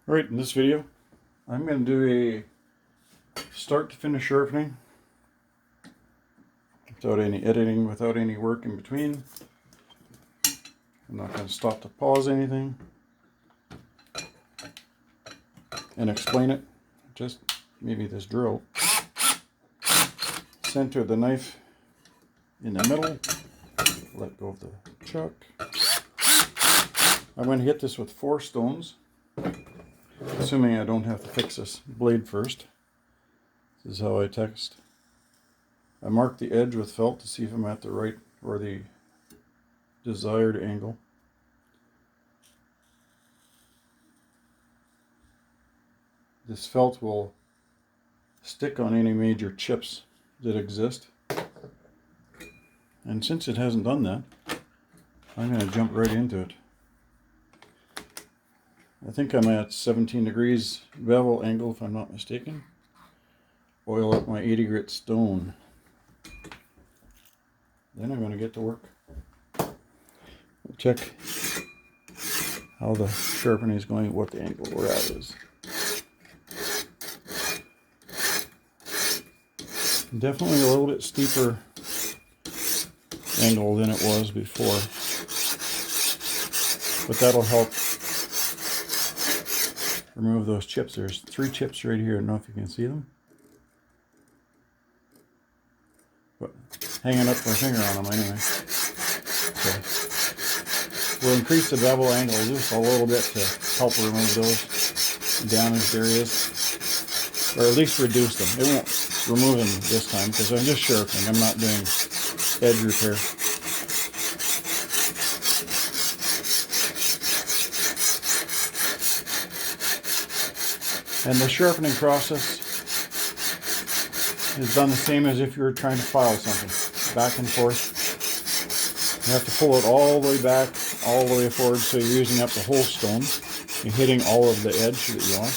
Alright, in this video, I'm going to do a start to finish sharpening without any editing, without any work in between. I'm not going to stop to pause anything and explain it. Just maybe this drill. Center the knife in the middle. Let go of the chuck. I'm going to hit this with 4 stones. Assuming I don't have to fix this blade first. This is how I test. I mark the edge with felt to see if I'm at the right or the desired angle. This felt will stick on any major chips that exist. And since it hasn't done that, I'm going to jump right into it. I think I'm at 17 degrees bevel angle if I'm not mistaken. Oil up my 80 grit stone. Then I'm going to get to work. Check how the sharpening is going, what the angle we're at is. Definitely a little bit steeper angle than it was before. But that'll help remove those chips. There's 3 chips right here. I don't know if you can see them. But hanging up my finger on them anyway. So we'll increase the bevel angle just a little bit to help remove those damaged areas. Or at least reduce them. It won't remove them this time because I'm just sharpening. I'm not doing edge repair. And the sharpening process is done the same as if you were trying to file something. Back and forth. You have to pull it all the way back, all the way forward, so you're using up the whole stone. You're hitting all of the edge that you want.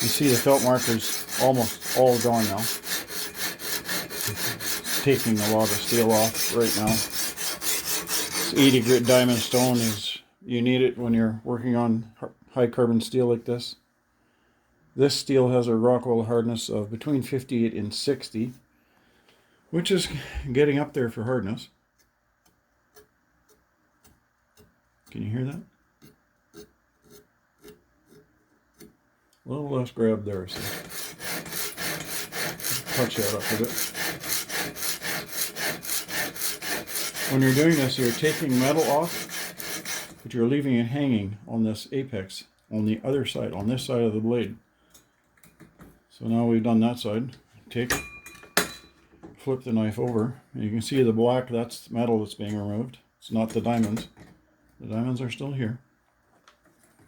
You see the felt markers almost all gone now. It's taking a lot of steel off right now. This 80 grit diamond stone is, you need it when you're working on high carbon steel like this. This steel has a Rockwell hardness of between 58 and 60, which is getting up there for hardness. Can you hear that? A little less grab there, so touch that up a bit. When you're doing this, you're taking metal off, but you're leaving it hanging on this apex on the other side, on this side of the blade. So now we've done that side. Flip the knife over, and you can see the black, that's metal that's being removed. It's not the diamonds. The diamonds are still here.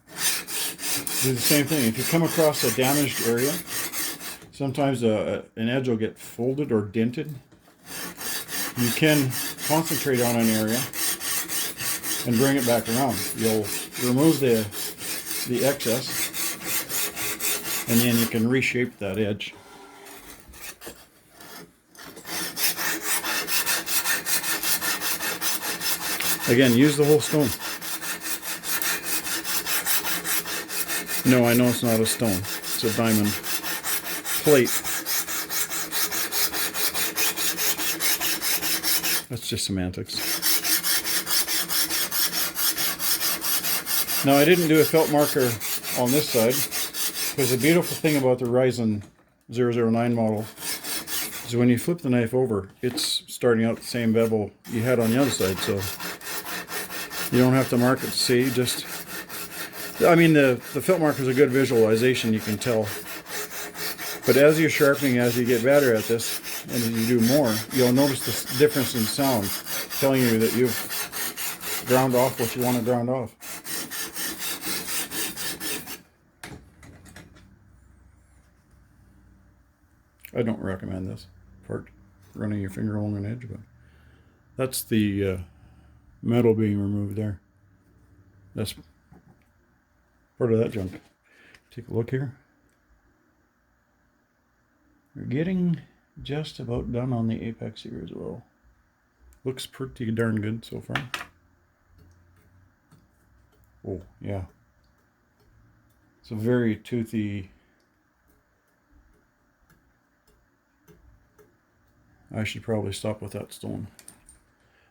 Do the same thing. If you come across a damaged area, sometimes an edge will get folded or dented. You can concentrate on an area and bring it back around. You'll remove the excess, and then you can reshape that edge. Again, use the whole stone. No, I know it's not a stone. It's a diamond plate. That's just semantics. Now, I didn't do a felt marker on this side because the beautiful thing about the Ruixin 009 model is when you flip the knife over, it's starting out the same bevel you had on the other side, so you don't have to mark it to see. Just, I mean, the felt marker is a good visualization, you can tell. But as you're sharpening, as you get better at this, and as you do more, you'll notice this difference in sound, telling you that you've ground off what you want to ground off. I don't recommend this part, running your finger along an edge, but that's the metal being removed there. That's part of that junk. Take a look here. We're getting just about done on the apex here as well. Looks pretty darn good so far. Oh, yeah. It's a very toothy. I should probably stop with that stone.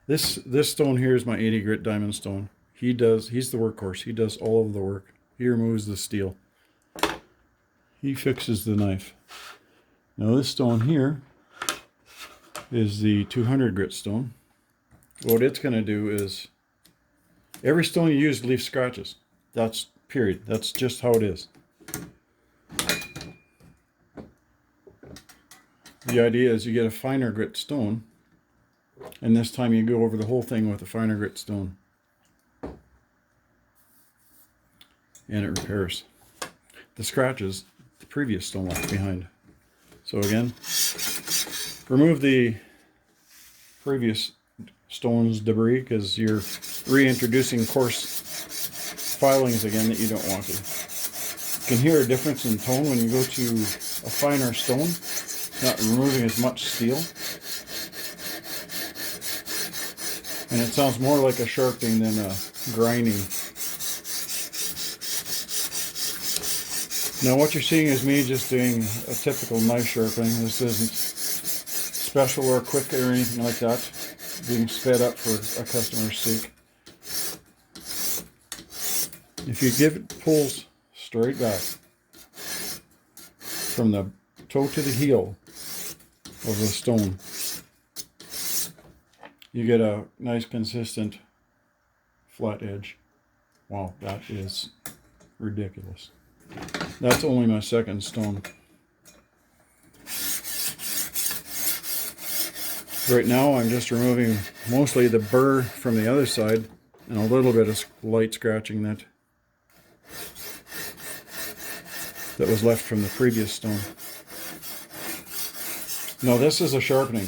This stone here is my 80 grit diamond stone. He's the workhorse. He does all of the work. He removes the steel. He fixes the knife. Now this stone here is the 200 grit stone. What it's going to do is, every stone you use leaves scratches. That's period. That's just how it is. The idea is you get a finer grit stone, and this time you go over the whole thing with a finer grit stone. And it repairs the scratches the previous stone left behind. So again, remove the previous stone's debris because you're reintroducing coarse filings again that you don't want to. You can hear a difference in tone when you go to a finer stone. It's not removing as much steel. And it sounds more like a sharpening than a grinding. Now what you're seeing is me just doing a typical knife sharpening. This isn't special or quick or anything like that. Being sped up for a customer's sake. If you give it pulls straight back from the toe to the heel of the stone, you get a nice consistent flat edge. Wow, that is ridiculous. That's only my second stone. Right now I'm just removing mostly the burr from the other side and a little bit of light scratching that was left from the previous stone. Now this is a sharpening.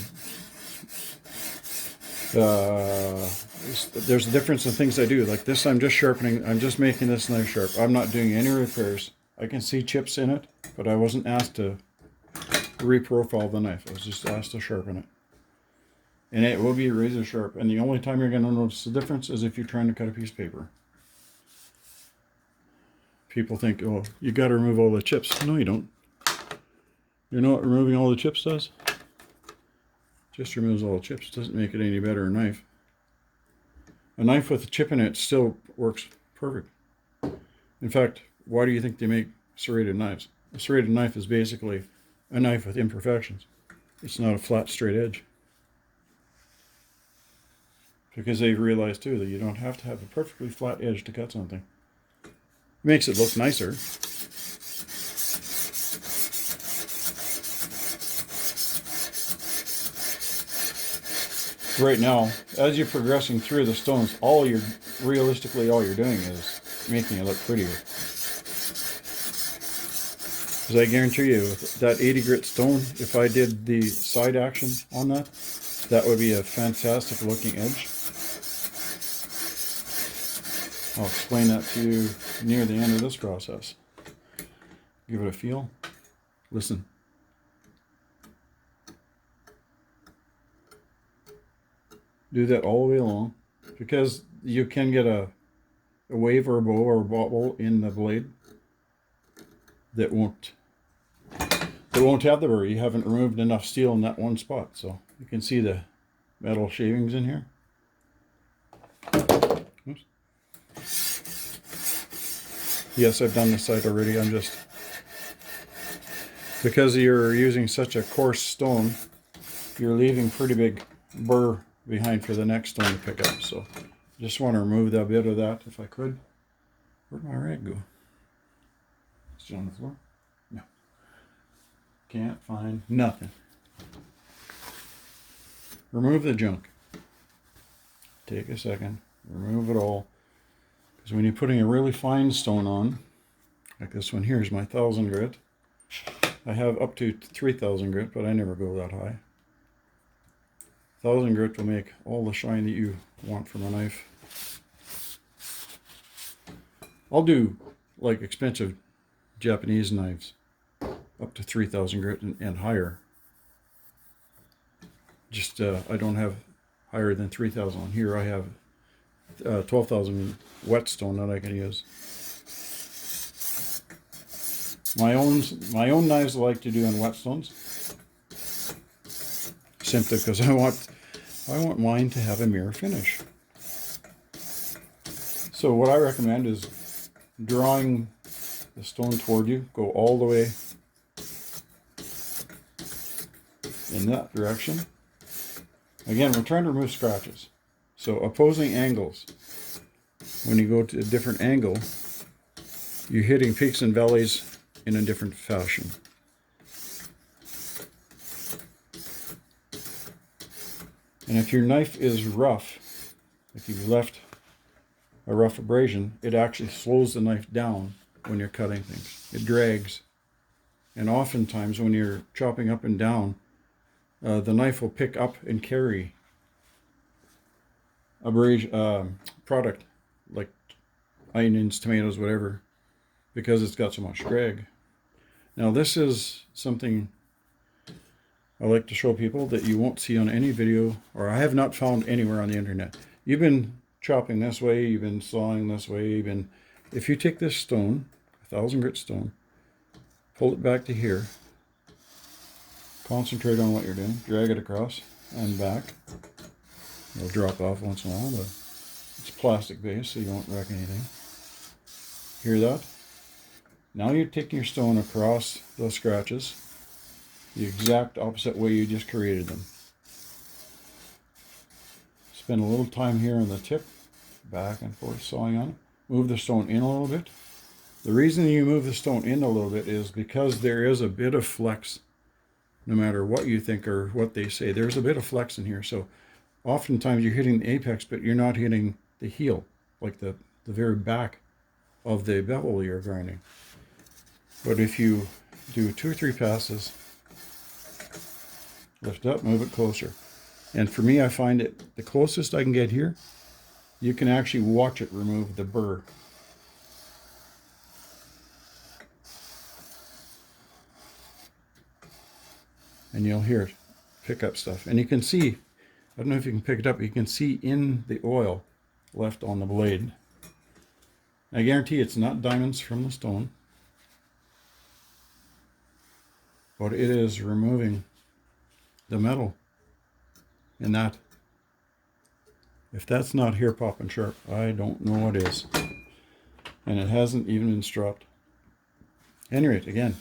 There's a difference in things I do. Like this, I'm just sharpening. I'm just making this knife sharp. I'm not doing any repairs. I can see chips in it, but I wasn't asked to reprofile the knife. I was just asked to sharpen it. And it will be razor sharp. And the only time you're going to notice the difference is if you're trying to cut a piece of paper. People think, oh, you got to remove all the chips. No, you don't. You know what removing all the chips does? Just removes all the chips. Doesn't make it any better a knife. A knife with a chip in it still works perfect. In fact, why do you think they make serrated knives? A serrated knife is basically a knife with imperfections. It's not a flat, straight edge. Because they've realized too that you don't have to have a perfectly flat edge to cut something. It makes it look nicer. Right now, as you're progressing through the stones, realistically all you're doing is making it look prettier. Because I guarantee you, with that 80 grit stone, if I did the side action on that, that would be a fantastic looking edge. I'll explain that to you near the end of this process. Give it a feel. Listen. Do that all the way along, because you can get a wave or a bow or a bobble in the blade that won't have the burr. You haven't removed enough steel in that one spot. So you can see the metal shavings in here. Oops. Yes, I've done this side already. I'm just, because you're using such a coarse stone, you're leaving pretty big burr behind for the next stone to pick up. So just want to remove that bit of that if I could. Where'd my rag go? Is it on the floor? No. Can't find nothing. Remove the junk. Take a second. Remove it all. Because when you're putting a really fine stone on, like this one here is my 1000 grit. I have up to 3000 grit, but I never go that high. 1000 grit will make all the shine that you want from a knife. I'll do like expensive Japanese knives up to 3000 grit and higher. Just I don't have higher than 3000 on here. I have 12,000 whetstone that I can use. My own knives I like to do on whetstones, simply because I want mine to have a mirror finish. So what I recommend is drawing the stone toward you, go all the way in that direction. Again, we're trying to remove scratches. So opposing angles. When you go to a different angle, you're hitting peaks and valleys in a different fashion. And if your knife is rough, if you've left a rough abrasion, it actually slows the knife down when you're cutting things. It drags. And oftentimes when you're chopping up and down, the knife will pick up and carry product like onions, tomatoes, whatever, because it's got so much drag. Now this is something I like to show people that you won't see on any video, or I have not found anywhere on the internet. You've been chopping this way, you've been sawing this way, if you take this stone, 1,000 grit stone, pull it back to here, concentrate on what you're doing, drag it across and back. It'll drop off once in a while, but it's plastic base, so you won't wreck anything. Hear that? Now you're taking your stone across those scratches, the exact opposite way you just created them. Spend a little time here on the tip, back and forth sawing on it. Move the stone in a little bit. The reason you move the stone in a little bit is because there is a bit of flex, no matter what you think or what they say. There's a bit of flex in here, so oftentimes you're hitting the apex, but you're not hitting the heel, like the very back of the bevel you're grinding. But if you do 2 or 3 passes, lift up, move it closer. And for me, I find it the closest I can get here, you can actually watch it remove the burr. And you'll hear it pick up stuff. And you can see, I don't know if you can pick it up, you can see in the oil left on the blade. I guarantee it's not diamonds from the stone, but it is removing the metal. And that, if that's not hair popping sharp, I don't know what is. And it hasn't even been stropped. Anyway, again,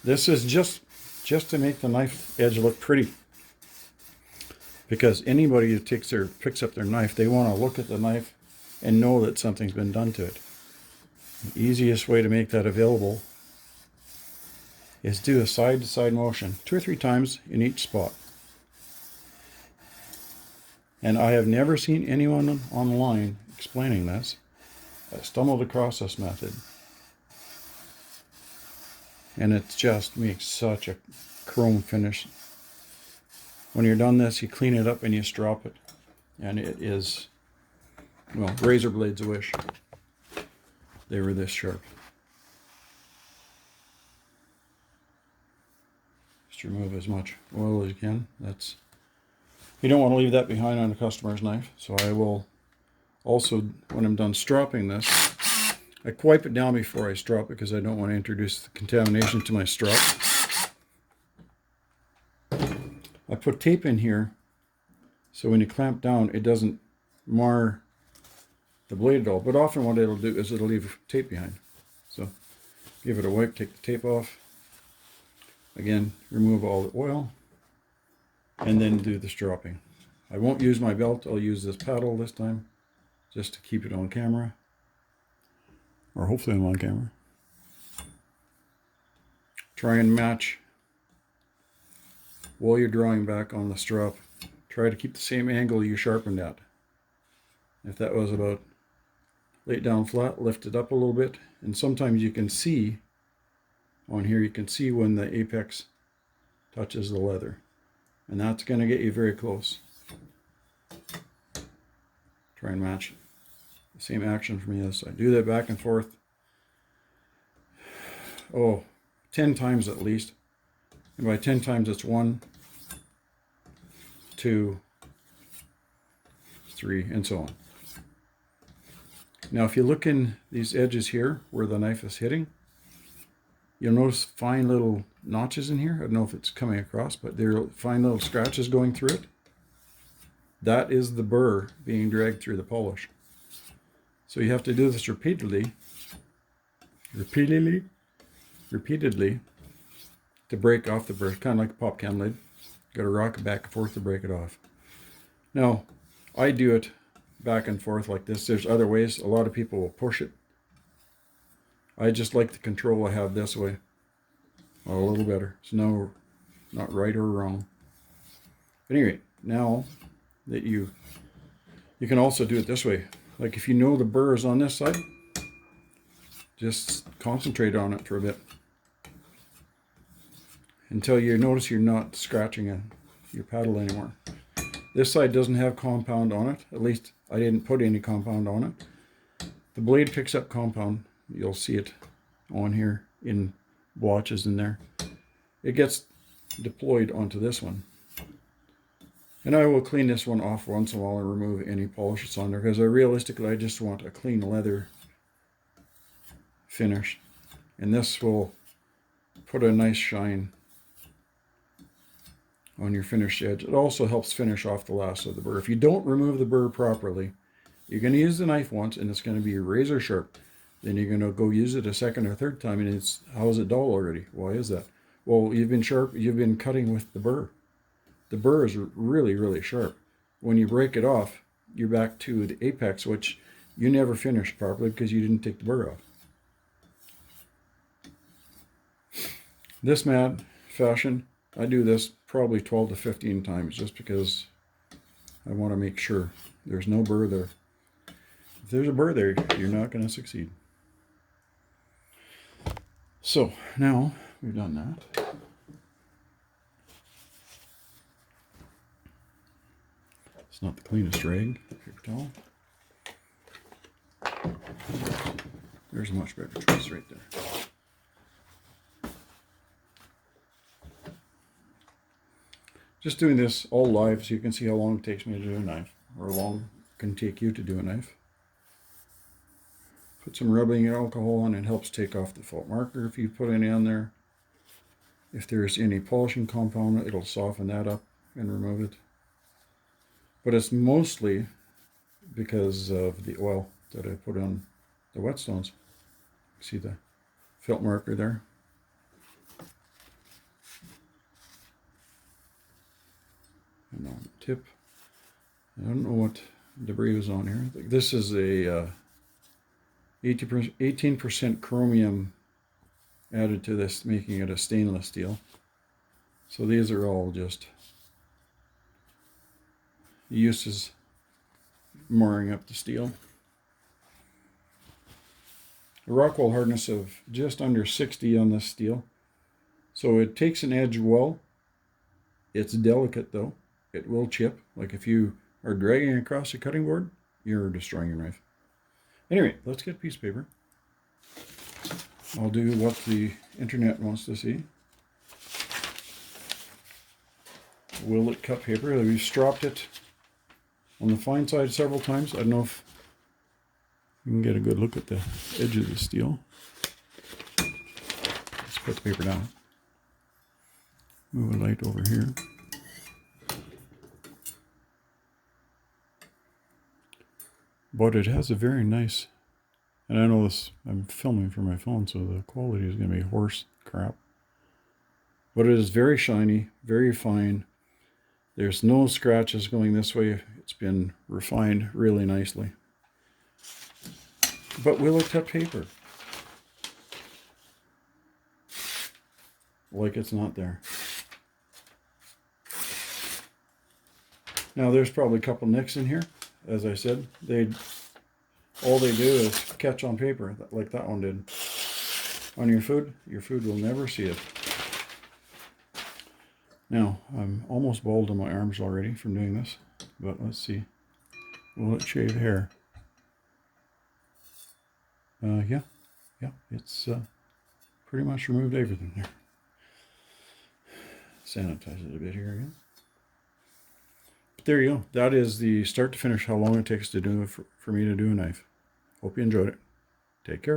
this is just to make the knife edge look pretty. Because anybody who picks up their knife, they want to look at the knife and know that something's been done to it. The easiest way to make that available is do a side-to-side motion 2 or 3 times in each spot. And I have never seen anyone online explaining this. I stumbled across this method. And it just makes such a chrome finish. When you're done this, you clean it up and you strop it. And it is, well, razor blades a wish. They were this sharp. Just remove as much oil as you can. You don't want to leave that behind on a customer's knife. So I will also, when I'm done stropping this, I wipe it down before I strop it because I don't want to introduce the contamination to my strop. I put tape in here so when you clamp down it doesn't mar the blade at all. But often what it'll do is it'll leave tape behind. So give it a wipe, take the tape off. Again, remove all the oil and then do the stropping. I won't use my belt, I'll use this paddle this time just to keep it on camera. Or hopefully I'm on camera. Try and match while you're drawing back on the strop. Try to keep the same angle you sharpened at. If that was about lay it down flat, lift it up a little bit, and sometimes you can see on here, you can see when the apex touches the leather, and that's going to get you very close. Try and match the same action from the other side. Do that back and forth, 10 times at least. And by 10 times it's 1, 2, 3, and so on. Now if you look in these edges here where the knife is hitting, you'll notice fine little notches in here. I don't know if it's coming across, but there are fine little scratches going through it. That is the burr being dragged through the polish. So you have to do this repeatedly to break off the burr, kind of like a pop can lid. Got to rock it back and forth to break it off. Now, I do it back and forth like this. There's other ways. A lot of people will push it. I just like the control I have this way. A little better. It's no, not right or wrong. But anyway, now that you can also do it this way. Like if you know the burr is on this side, just concentrate on it for a bit until you notice you're not scratching your paddle anymore. This side doesn't have compound on it. At least I didn't put any compound on it. The blade picks up compound. You'll see it on here in blotches in there. It gets deployed onto this one. And I will clean this one off once in a while and remove any polish that's on there, because realistically I just want a clean leather finish. And this will put a nice shine on your finished edge. It also helps finish off the last of the burr. If you don't remove the burr properly, you're going to use the knife once and it's going to be razor sharp. Then you're going to go use it a second or third time and it's, how is it dull already? Why is that? Well, you've been cutting with the burr. The burr is really, really sharp. When you break it off, you're back to the apex, which you never finished properly because you didn't take the burr off. This mat fashion, I do this probably 12 to 15 times just because I want to make sure there's no burr there. If there's a burr there, you're not going to succeed. So now we've done that. It's not the cleanest rag, paper towel. There's a much better choice right there. Just doing this all live so you can see how long it takes me to do a knife, or how long it can take you to do a knife. Put some rubbing alcohol on, it helps take off the fault marker if you put any on there. If there's any polishing compound, it'll soften that up and remove it. But it's mostly because of the oil that I put on the whetstones. See the felt marker there? And on the tip, I don't know what debris was on here. This is a 18% chromium added to this, making it a stainless steel. So these are all just uses mooring up the steel. A Rockwell hardness of just under 60 on this steel. So it takes an edge well. It's delicate though. It will chip. Like if you are dragging across a cutting board, you're destroying your knife. Anyway, let's get a piece of paper. I'll do what the internet wants to see. Willet cut paper. We've stropped it on the fine side several times. I don't know if you can get a good look at the edge of the steel. Let's put the paper down. Move a light over here. But it has a very nice, and I know this, I'm filming from my phone, so the quality is going to be horse crap. But it is very shiny, very fine. There's no scratches going this way. It's been refined really nicely. But willet cut paper. Like it's not there. Now there's probably a couple nicks in here. As I said, all they do is catch on paper, like that one did. On your food will never see it. Now, I'm almost bald on my arms already from doing this, but let's see. Will it shave hair? Yeah, it's pretty much removed everything there. Sanitize it a bit here again. There you go. That is the start to finish, how long it takes to do for me to do a knife. Hope you enjoyed it. Take care.